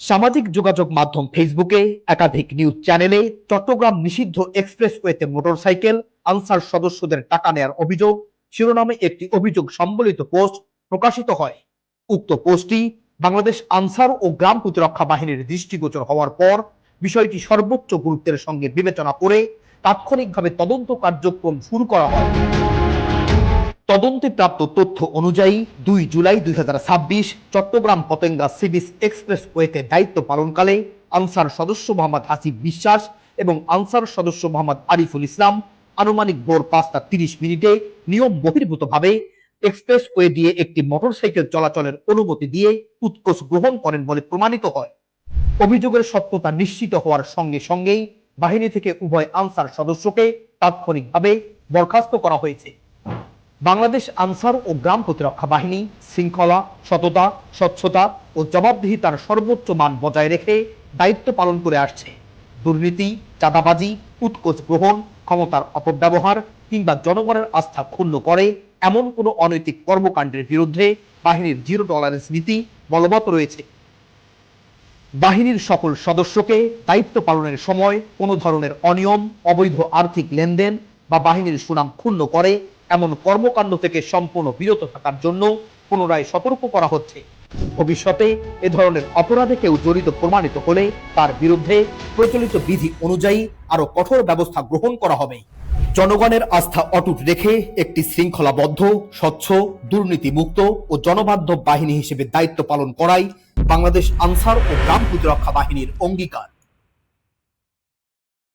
সামাজিক যোগাযোগ মাধ্যম ফেসবুকে একাধিক নিউজ চ্যানেলে চট্টগ্রাম নিষিদ্ধ এক্সপ্রেসওয়েতে মোটরসাইকেল আনসার সদস্যদের টাকা নেয়ার অভিযোগ শিরোনামে একটি অভিযোগ সম্বলিত পোস্ট প্রকাশিত হয়। উক্ত পোস্টটি বাংলাদেশ আনসার ও গ্রাম প্রতিরক্ষা বাহিনীর দৃষ্টিগোচর হওয়ার পর বিষয়টি সর্বোচ্চ গুরুত্বের সঙ্গে বিবেচনা করে তাৎক্ষণিকভাবে তদন্ত কার্যক্রম শুরু করা হয়। তদন্তে প্রাপ্ত তথ্য অনুযায়ী 2 জুলাই 2026 চট্টগ্রাম পতেঙ্গা সি বিচ এক্সপ্রেসওয়েতে দায়িত্ব পালনকালে আনসার সদস্য মোহাম্মদ আসিফ বিশ্বাস এবং আনসার সদস্য মোহাম্মদ আরিফুল ইসলাম আনুমানিক ভোর 5:30 নিয়ম বহির্ভূতভাবে এক্সপ্রেসওয়ে দিয়ে একটি মোটরসাইকেল চলাচলের অনুমতি দিয়ে উৎকোচ গ্রহণ করেন বলে প্রমাণিত হয়। অভিযোগের সত্যতা নিশ্চিত হওয়ার সঙ্গে সঙ্গেই বাহিনী থেকে উভয় আনসার সদস্যকে তাৎক্ষণিকভাবে বরখাস্ত করা হয়েছে। বাংলাদেশ আনসার ও গ্রাম প্রতিরক্ষা বাহিনী শৃঙ্খলা, সততা, স্বচ্ছতা ও জবাবদিহিতার সর্বোচ্চ মান বজায় রেখে দায়িত্ব পালন করে আসছে। দুর্নীতি, চাঁদাবাজি, উৎকোচ গ্রহণ, ক্ষমতার অপব্যবহার কিংবা জনগণের আস্থা ক্ষুণ্ণ করে এমন কোনো অনৈতিক কর্মকাণ্ডের বিরুদ্ধে বাহিনীর জিরো টলারেন্স নীতি বলবৎ রয়েছে। বাহিনীর সকল সদস্যকে দায়িত্ব পালনের সময় কোনো ধরনের অনিয়ম, অবৈধ আর্থিক লেনদেন বা বাহিনীর সুনাম ক্ষুণ্ণ করে এমন কর্মকাণ্ড থেকে সম্পূর্ণ বিরত থাকার জন্য পুনরায় সতর্ক করা হচ্ছে। ভবিষ্যতে এ ধরনের অপরাধে কেউ জড়িত প্রমাণিত হলে তার বিরুদ্ধে প্রচলিত বিধি অনুযায়ী আরো কঠোর ব্যবস্থা গ্রহণ করা হবে। জনগণের আস্থা অটুট রেখে একটি শৃঙ্খলাবদ্ধ, স্বচ্ছ, দুর্নীতিমুক্ত ও জনবান্ধব বাহিনী হিসেবে দায়িত্ব পালন করাই বাংলাদেশ আনসার ও গ্রাম প্রতিরক্ষা বাহিনীর অঙ্গীকার।